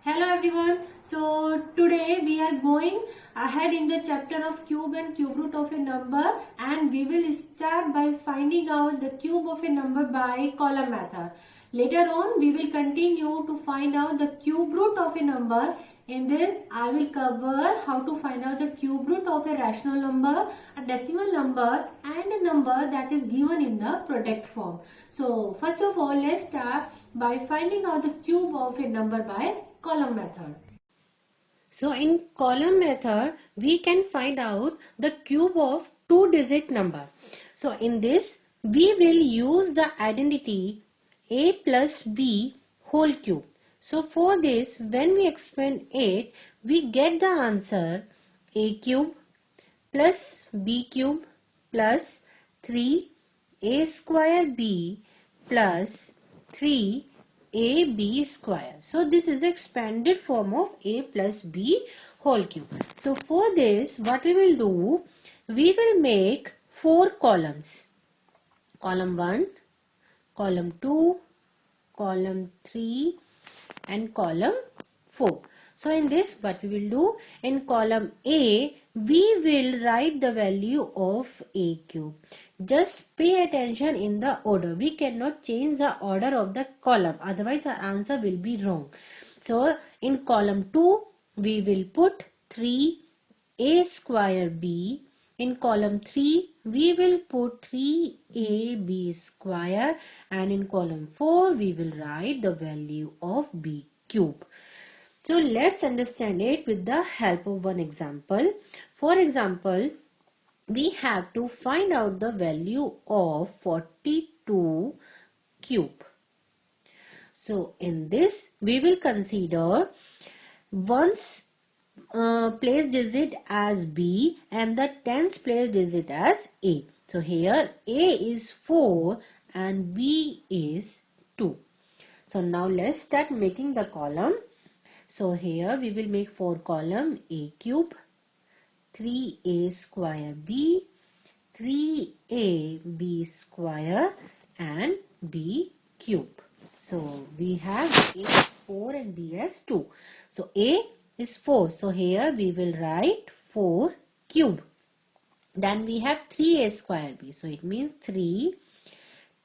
Hello everyone. So today we are going ahead in the chapter of cube and cube root of a number, and we will start by finding out the cube of a number by column method. Later on we will continue to find out the cube root of a number. In this I will cover how to find out the cube root of a rational number, a decimal number and a number that is given in the product form. So first of all, let's start by finding out the cube of a number by column method. So in column method, we can find out the cube of two-digit number. So in this, we will use the identity a plus b whole cube. So for this, when we expand it, we get the answer a cube plus b cube plus 3a square b plus 3ab square. So this is expanded form of a plus b whole cube. So for this, what we will do, we will make 4 columns. Column 1, column 2, column 3 and column 4. So in this, what we will do, in column A, we will write the value of a cube. Just pay attention in the order. We cannot change the order of the column, otherwise our answer will be wrong. So in column 2, we will put 3a square b. In column 3, we will put 3ab square, and in column 4, we will write the value of b cube. So let's understand it with the help of one example. For example, we have to find out the value of 42 cube. So in this, we will consider one's place digit as b and the tens place digit as a. So here a is 4 and b is 2. So now let's start making the column. So here we will make 4 column a cube, 3a square b, 3ab square and b cube. So we have a as 4 and b as 2. So a is 4. So here we will write 4 cube. Then we have 3a square b. So it means 3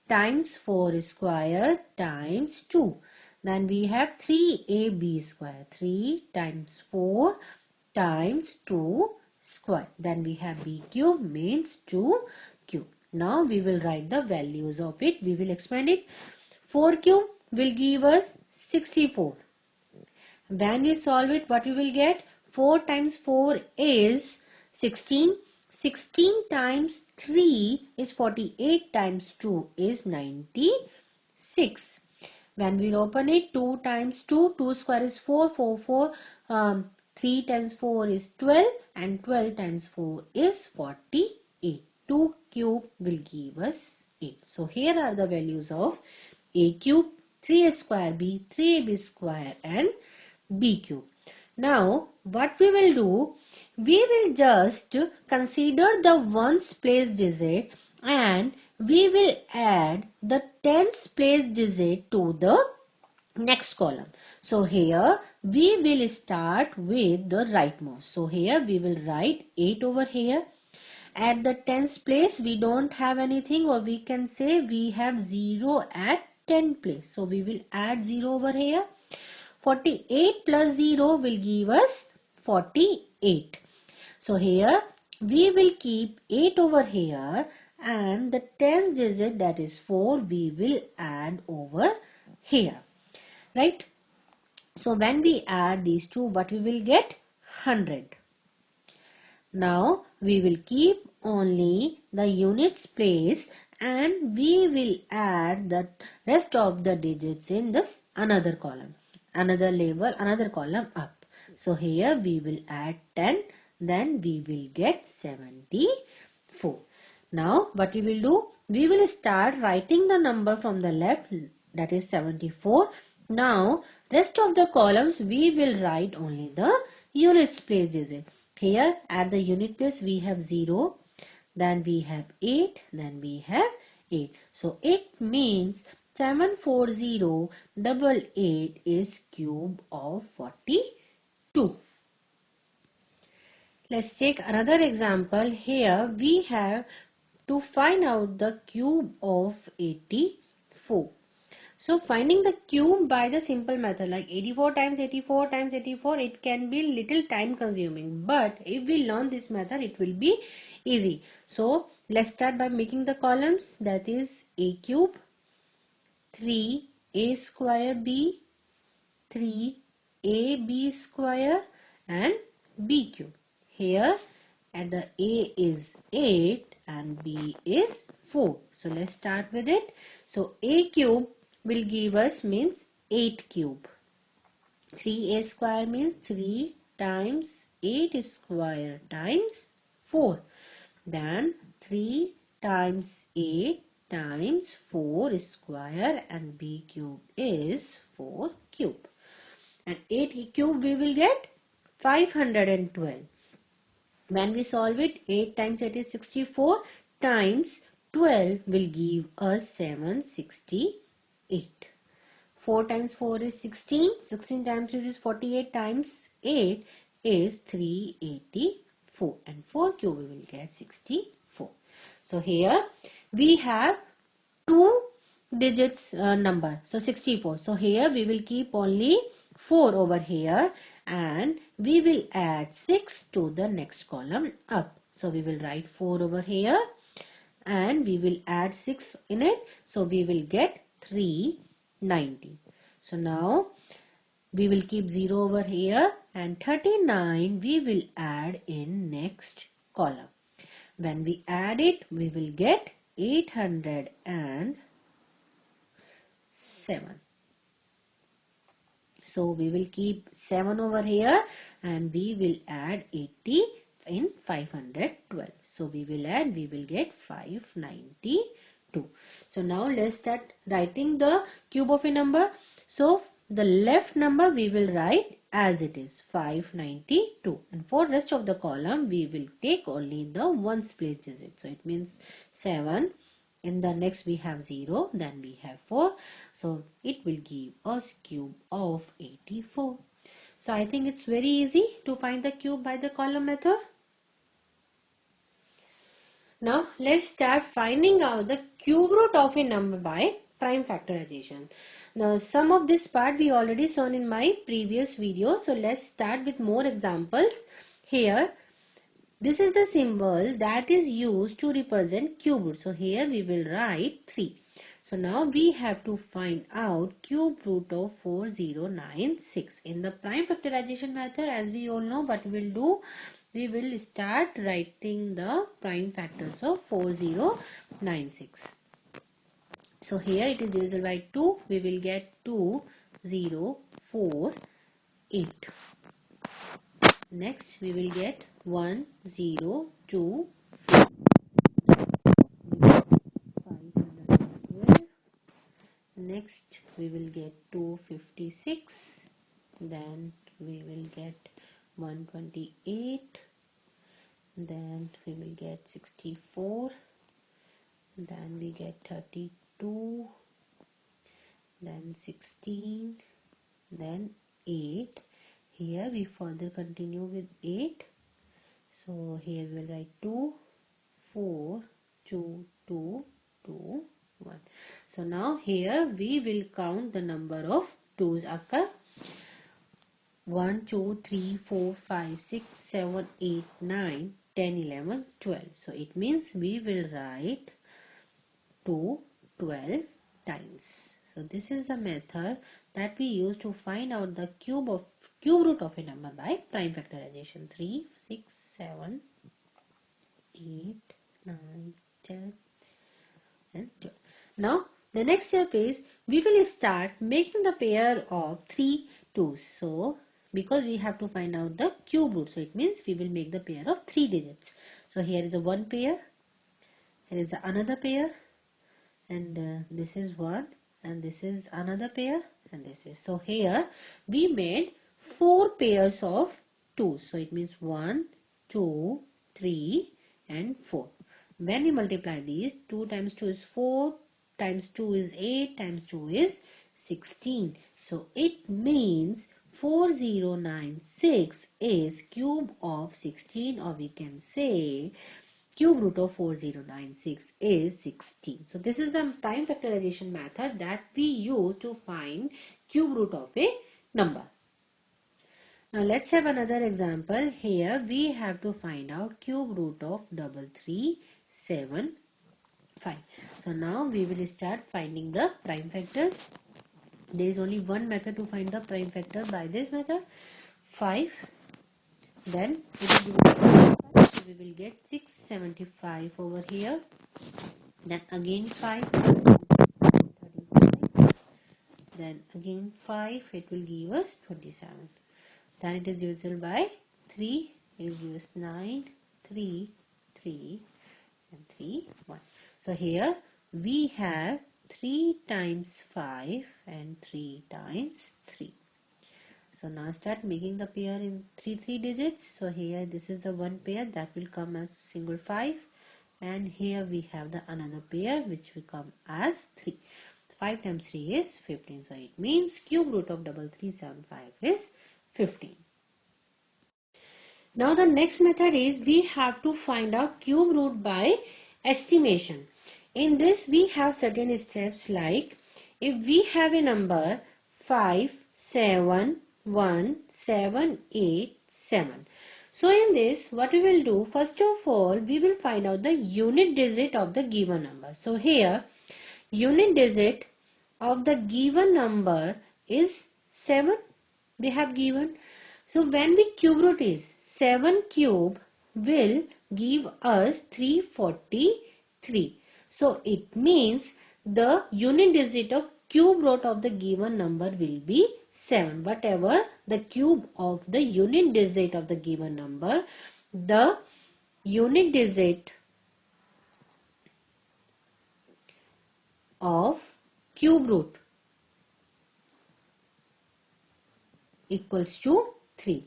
times 4 square times 2. Then we have 3ab square. 3 times 4 times 2 square. Then we have b cube means 2 cube. Now we will write the values of it. We will expand it. 4 cube will give us 64. When we solve it, what we will get? 4 times 4 is 16. 16 times 3 is 48 times 2 is 96. When we open it, 2 times 2, 2 square is 4, 3 times 4 is 12 and 12 times 4 is 48. 2 cube will give us 8. So here are the values of a cube, 3a square b, 3ab square and b cube. Now what we will do, we will just consider the ones place digit and we will add the tens place digit to the next column. So here we will start with the rightmost. So here we will write 8 over here. At the tens place we don't have anything, or we can say we have 0 at 10 place. So we will add 0 over here. 48 plus 0 will give us 48. So here we will keep 8 over here and the tens digit, that is 4, we will add over here, right? So when we add these two, what we will get? 100. Now we will keep only the units place and we will add the rest of the digits in this another column, another label, another column up. So here we will add 10, then we will get 74. Now what we will do, we will start writing the number from the left, that is 74. Now rest of the columns we will write only the units place digit. Here at the unit place we have 0, then we have 8, then we have 8. So it means 74088 is cube of 42. Let's take another example. Here we have to find out the cube of 84. So finding the cube by the simple method like 84 times 84 times 84, it can be little time consuming, but if we learn this method it will be easy. So let's start by making the columns, that is a cube, 3a square b, 3ab square and b cube. Here at the a is 8 and b is 4. So let's start with it. So a cube will give us means 8 cube. 3a square means 3 times 8 square times 4. Then 3 times 8 times 4 square and b cube is 4 cube. And 8 cube we will get 512. When we solve it, 8 times 8 is 64 times 12 will give us 768. 4 times 4 is 16. 16 times 3 is 48 times 8 is 384. And 4 cube we will get 64. So here we have 2 digits number. So 64. So here we will keep only 4 over here and we will add 6 to the next column up. So we will write 4 over here and we will add 6 in it. So we will get 390. So now we will keep 0 over here and 39 we will add in next column. When we add it, we will get 807. So we will keep 7 over here and we will add 80 in 512. So we will add, we will get 592. So now let's start writing the cube of a number. So the left number we will write as it is, 592. And for rest of the column we will take only the ones place digit. So it means 7. In the next we have 0, then we have 4. So it will give us cube of 84. So I think it's very easy to find the cube by the column method. Now let's start finding out the cube root of a number by prime factorization. The sum of this part we already shown in my previous video. So let's start with more examples. Here this is the symbol that is used to represent cube root. So here we will write 3. So now we have to find out cube root of 4096. In the prime factorization method, as we all know what we will do, we will start writing the prime factors of 4096. So here it is divisible by 2. We will get 2048. Next we will get 1024. 512. Next we will get 256. Then we will get 128. Then we will get 64. Then we get 32. Then 16. Then 8. Here we further continue with 8. So here we will write 2, 4, 2, 2, 2, 1. So now here we will count the number of 2's occur. 1, 2, 3, 4, 5, 6, 7, 8, 9, 10, 11, 12. So it means we will write 2 12 times. So this is the method that we use to find out the cube root of a number by prime factorization. 3, 6, 7, 8, 9, 10 and 12. Now the next step is we will start making the pair of 3 2's. So because we have to find out the cube root, so it means we will make the pair of 3 digits. So here is a one pair, here is another pair, and this is one, and this is another pair, and this is. So here we made 4 pairs of 2's. So it means 1, 2, 3 and 4. When we multiply these, 2 times 2 is 4, times 2 is 8, times 2 is 16. So it means 4096 is cube of 16, or we can say cube root of 4096 is 16. So this is a prime factorization method that we use to find cube root of a number. Now let's have another example. Here we have to find out cube root of 3375. So now we will start finding the prime factors. There is only one method to find the prime factor by this method. 5. Then it will give us 5. So we will get 675 over here. Then again 5. 35. Then again 5. It will give us 27. Then it is divisible by 3. It will give us 9, 3, 3 and 3, 1. So here we have 3 times 5 and 3 times 3. So now start making the pair in 3 digits. So here this is the one pair that will come as single 5, and here we have the another pair which will come as 3. 5 times 3 is 15. So it means cube root of 3375 is 15. Now the next method is we have to find out cube root by estimation. In this we have certain steps, like if we have a number 5, 7, 1, 7, 8, 7. So in this what we will do, first of all we will find out the unit digit of the given number. So here unit digit of the given number is 7, they have given. So when we cube root is 7 cube will give us 343. So it means the unit digit of cube root of the given number will be 7. Whatever the cube of the unit digit of the given number, the unit digit of cube root equals to 3.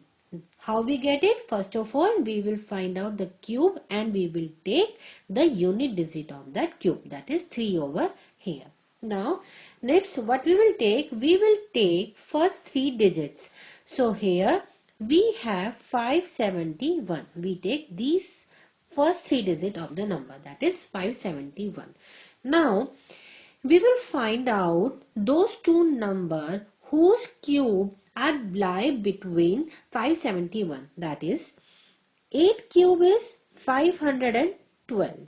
How we get it? First of all, we will find out the cube and we will take the unit digit of that cube, that is 3 over here. Now, next what we will take? We will take first 3 digits. So here we have 571. We take these first 3 digits of the number, that is 571. Now, we will find out those two numbers whose cube are lie between 571, that is 8 cube is 512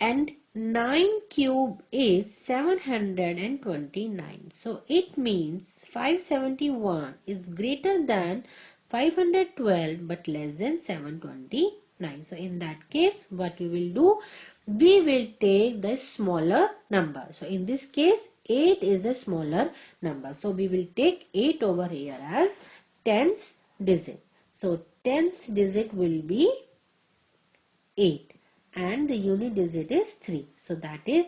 and 9 cube is 729. So it means 571 is greater than 512 but less than 729. So in that case what we will do? We will take the smaller number. So in this case 8 is a smaller number. So we will take 8 over here as tens digit. So tens digit will be 8 and the unit digit is 3. So that is,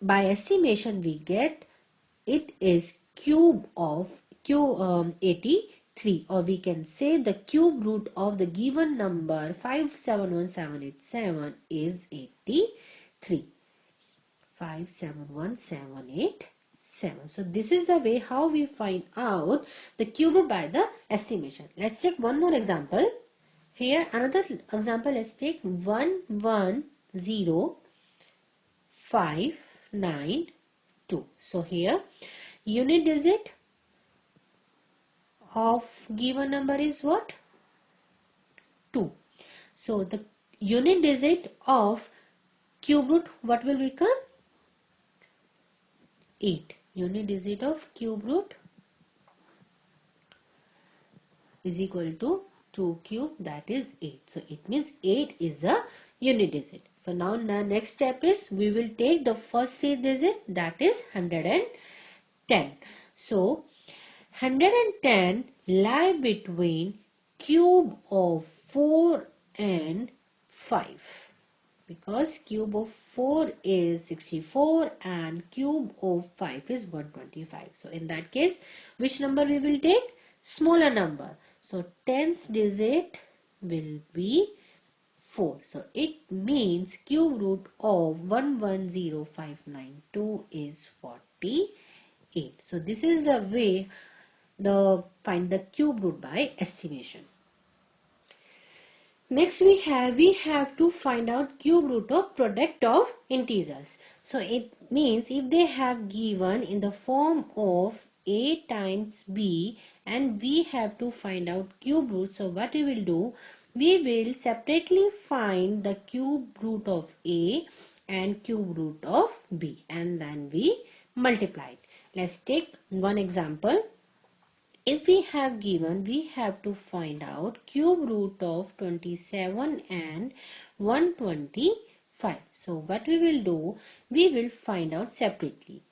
by estimation we get it is cube of 83, or we can say the cube root of the given number 571787 is 83. 571787. So this is the way how we find out the cube root by the estimation. Let's take one more example. Here another example, let's take 110592. So here unit digit of given number is what? 2. So the unit digit of cube root what will become? 8. Unit digit of cube root is equal to 2 cube, that is 8. So it means 8 is a unit digit. So now the next step is we will take the first 3 digit, that is 110. So 110 lie between cube of 4 and 5, because cube of 4 is 64 and cube of 5 is 125. So in that case which number we will take? Smaller number. So tens digit will be 4. So it means cube root of 110592 is 48. So this is the way find the cube root by estimation. Next we have to find out cube root of product of integers. So it means if they have given in the form of a times b and we have to find out cube root. So what we will do, we will separately find the cube root of a and cube root of b and then we multiply it. Let's take one example. If we have given, we have to find out cube root of 27 and 125. So what we will do, we will find out separately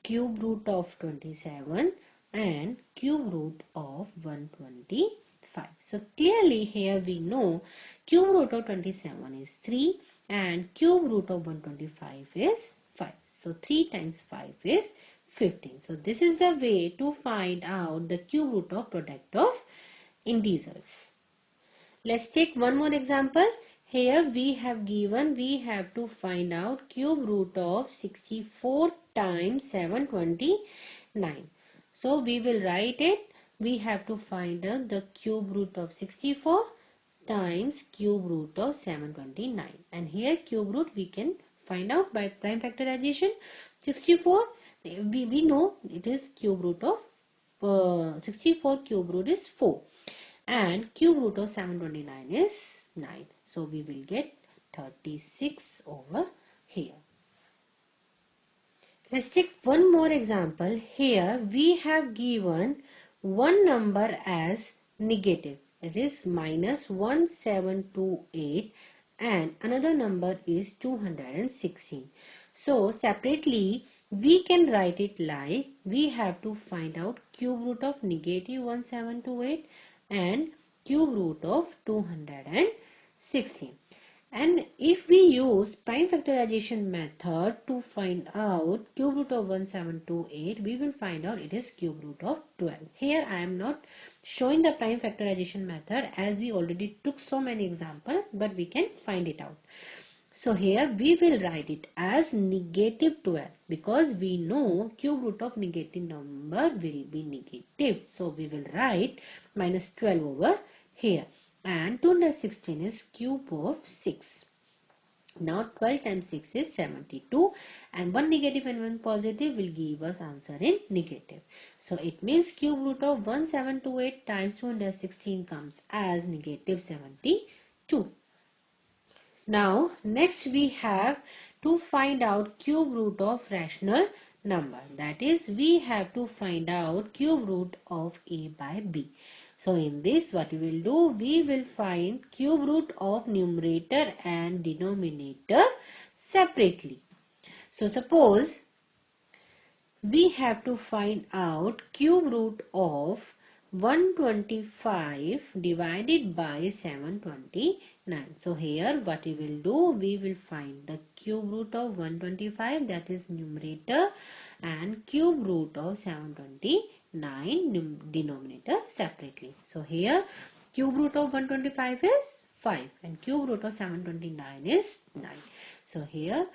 cube root of 27 and cube root of 125. So clearly here we know cube root of 27 is 3 and cube root of 125 is 5. So 3 times 5 is 15. So this is the way to find out the cube root of product of integers. Let's take one more example. Here we have given, we have to find out cube root of 64 times 729. So we will write it. We have to find out the cube root of 64 times cube root of 729. And here cube root we can find out by prime factorization. 64 we know it is cube root of 64 cube root is 4 and cube root of 729 is 9. So we will get 36 over here. Let's take one more example. Here we have given one number as negative, it is minus 1728 and another number is 216. So separately we can write it like we have to find out cube root of negative 1728 and cube root of 216. And if we use prime factorization method to find out cube root of 1728, we will find out it is cube root of 12. Here I am not showing the prime factorization method as we already took so many examples, but we can find it out. So here we will write it as negative 12 because we know cube root of negative number will be negative. So we will write minus 12 over here and 216 is cube of 6. Now 12 times 6 is 72 and one negative and one positive will give us answer in negative. So it means cube root of 1728 times 216 comes as negative 72. Now next we have to find out cube root of rational number. That is we have to find out cube root of a by b. So in this what we will do, we will find cube root of numerator and denominator separately. So suppose we have to find out cube root of 125 divided by 729. So here what we will do, we will find the cube root of 125, that is numerator, and cube root of 729 denominator separately. So here cube root of 125 is 5 and cube root of 729 is 9. So here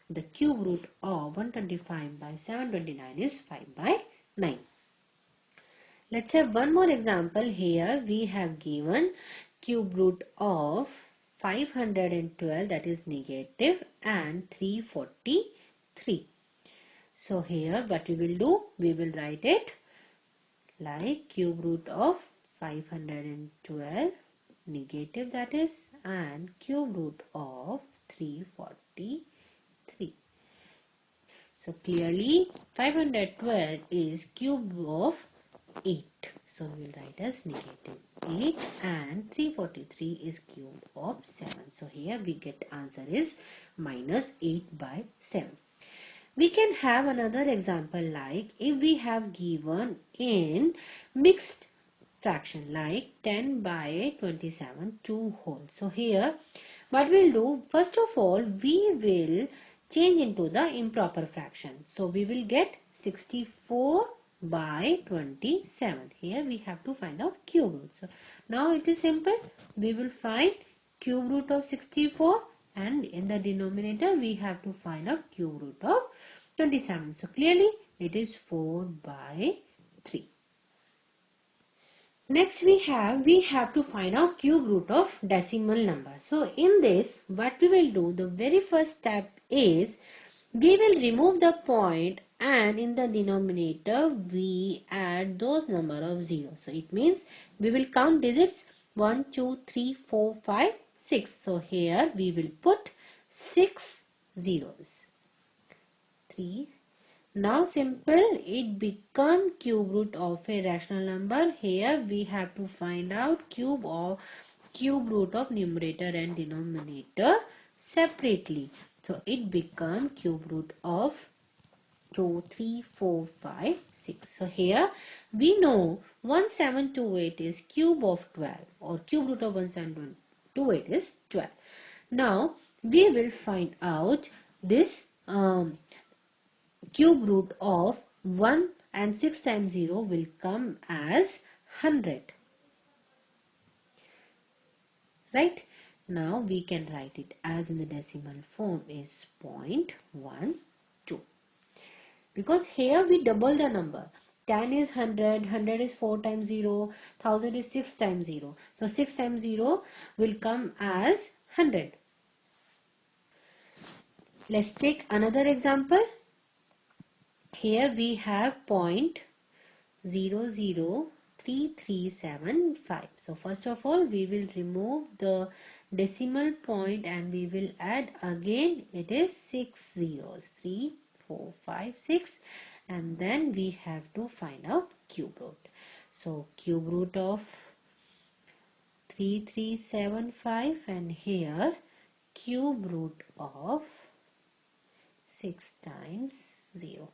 the cube root of 125 by 729 is 5 by 9. Let's have one more example. Here we have given cube root of 512, that is negative, and 343. So here what we will do, we will write it like cube root of 512 negative, that is, and cube root of 343. So clearly 512 is cube of 8. So we will write as negative 8 and 343 is cube of 7. So here we get answer is minus 8 by 7. We can have another example like if we have given in mixed fraction like 10 by 27 2 whole. So here what we'll do, first of all we will change into the improper fraction. So we will get 64 by 27. Here we have to find out cube root. So now it is simple. We will find cube root of 64, and in the denominator we have to find out cube root of 27. So clearly it is 4 by 3. Next we have to find out cube root of decimal number. So in this, what we will do, the very first step is we will remove the point, and in the denominator we add those number of zeros. So it means we will count digits 1, 2, 3, 4, 5, 6. So here we will put 6 zeros. 3. Now simple, it become cube root of a rational number. Here we have to find out cube root of numerator and denominator separately. So it become cube root of 2, 3, 4, 5, 6. So here we know 1728 is cube of 12, or cube root of 1728 is 12. Now we will find out this cube root of 1 and 6 times 0 will come as 100. Right? Now we can write it as in the decimal form is 0.12. Because here we double the number. 10 is 100, 100 is 4 times 0, 1000 is 6 times 0. So 6 times 0 will come as 100. Let's take another example. Here we have 0.003375. So first of all we will remove the decimal point and we will add again, it is 6 zeros, 3, 4, 5, 6, and then we have to find out cube root. So cube root of 3375, and here cube root of 6 times 0.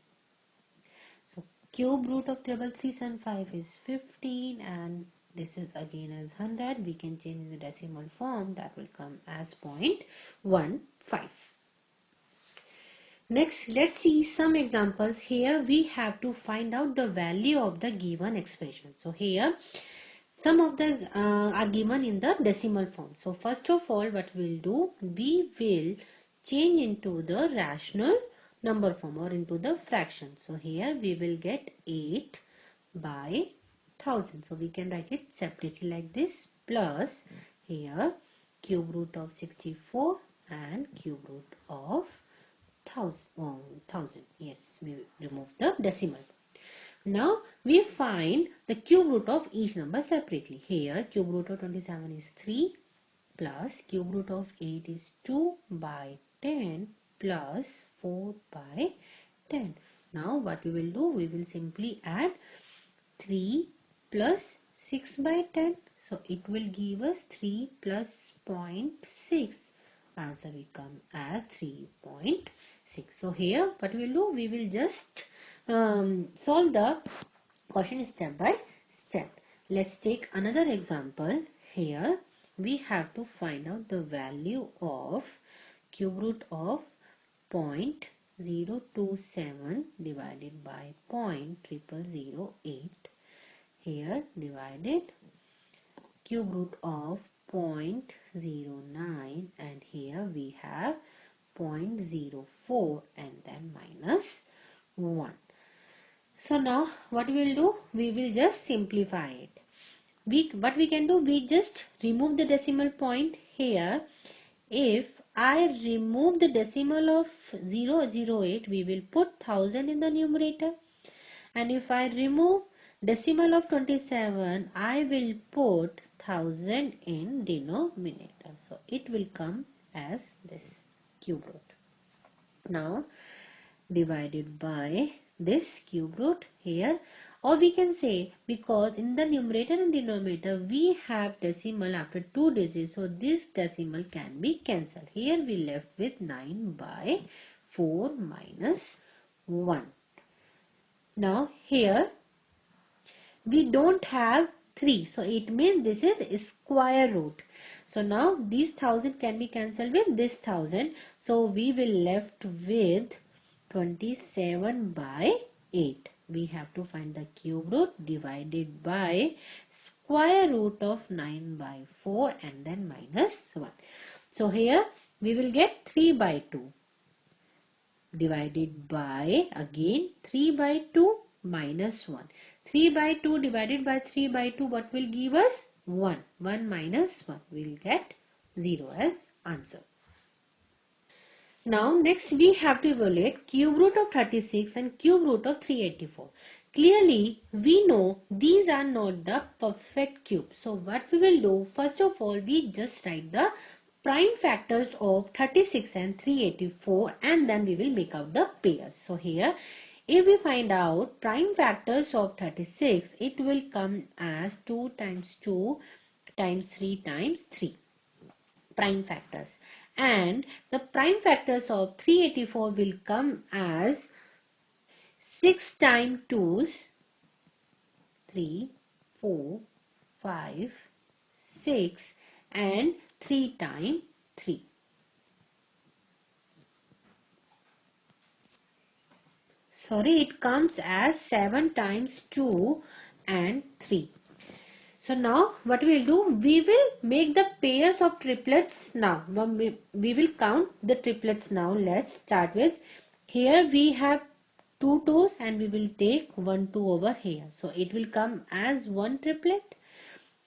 So cube root of 3375 is 15, and this is again as 100. We can change in the decimal form, that will come as 0.15. Next, let's see some examples. Here we have to find out the value of the given expression. So here some of the are given in the decimal form. So first of all, what we'll do, we will change into the rational number form or into the fraction. So here we will get 8 by 1000. So we can write it separately like this, plus here cube root of 64 and cube root of 1000. Yes, we remove the decimal. Now we find the cube root of each number separately. Here cube root of 27 is 3, plus cube root of 8 is 2 by 10, plus 4 by 10. Now what we will do, we will simply add 3 plus 6 by 10. So it will give us 3 plus 0.6. Answer will come as 3.6. So here what we will do, we will just solve the question step by step. Let's take another example. Here we have to find out the value of cube root of 0.027 divided by 0.0008. Here divided cube root of 0.09, and here we have 0.04 and then minus 1. So now what we will do, we will just simplify it. What we can do, we just remove the decimal point. Here if I remove the decimal of 008, we will put 1000 in the numerator, and if I remove decimal of 27, I will put 1000 in denominator. So it will come as this cube root. Now divided by this cube root here, or we can say, because in the numerator and denominator we have decimal after 2 digits, so this decimal can be cancelled. Here we left with 9 by 4 minus 1. Now here we don't have 3, so it means this is square root. So now these 1000 can be cancelled with this 1000, so we will left with 27 by 8. we have to find the cube root divided by square root of 9 by 4 and then minus 1. So here we will get 3 by 2 divided by again 3 by 2 minus 1. 3 by 2 divided by 3 by 2, what will give us? 1. 1 minus 1. We will get 0 as answer. Now next we have to evaluate cube root of 36 and cube root of 384. Clearly we know these are not the perfect cube. So what we will do, first of all we just write the prime factors of 36 and 384 and then we will make out the pairs. So here if we find out prime factors of 36, it will come as 2 times 2 times 3 times 3 prime factors, and the prime factors of 384 will come as 6 times 2's 3, 4, 5, 6 and 3 times 3. Sorry, it comes as 7 times 2 and 3. So now what we will do, we will make the pairs of triplets now. We will count the triplets now. Let's start with, here we have 2 2's and we will take 1 2 over here. So it will come as one triplet.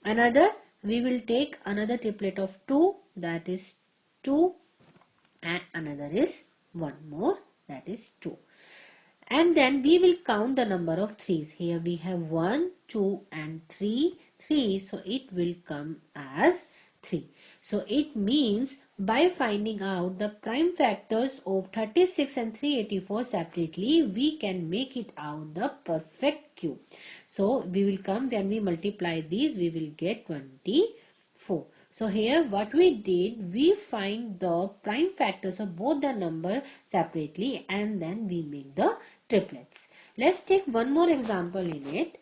Another, we will take another triplet of 2, that is 2, and another is one more, that is 2. And then we will count the number of 3's. Here we have 1, 2 and 3. 3, so it will come as 3. So it means by finding out the prime factors of 36 and 384 separately, we can make it out the perfect cube. So we will come, when we multiply these, we will get 24. So here what we did, we find the prime factors of both the number separately and then we make the triplets. Let's take one more example in it.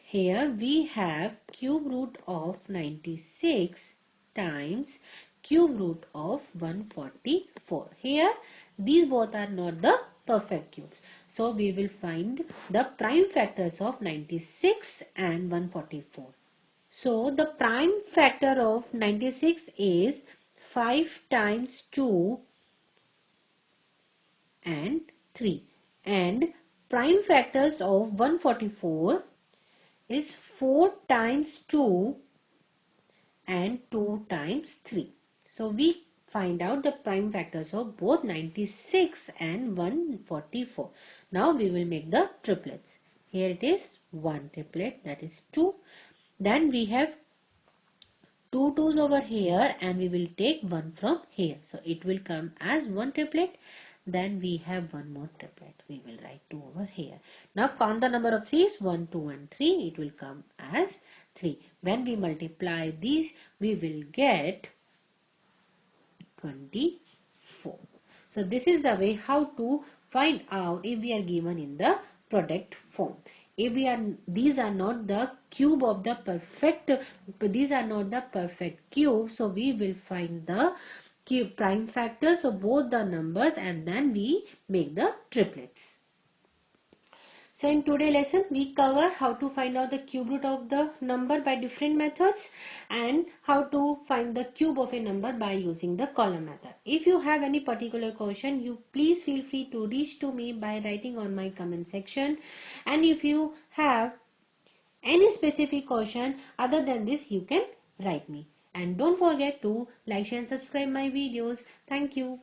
Here we have cube root of 96 times cube root of 144. Here these both are not the perfect cubes. So we will find the prime factors of 96 and 144. So the prime factor of 96 is 5 times 2 and 3. And prime factors of 144 is 4 times 2 and 2 times 3. So we find out the prime factors of both 96 and 144. Now we will make the triplets. Here it is one triplet, that is 2. Then we have 2 2's over here and we will take 1 from here. So it will come as one triplet. Then we have one more triplet. We will write 2 over here. Now count the number of 3's, 1, 2 and 3. It will come as 3. When we multiply these, we will get 24. So this is the way how to find out if we are given in the product form. If these are not the cube of the perfect, these are not the perfect cube. So we will find the cube prime factors of both the numbers and then we make the triplets. So in today's lesson we cover how to find out the cube root of the number by different methods and how to find the cube of a number by using the column method. If you have any particular question, you please feel free to reach to me by writing on my comment section, and if you have any specific question other than this, you can write me. And don't forget to like, share and subscribe my videos. Thank you.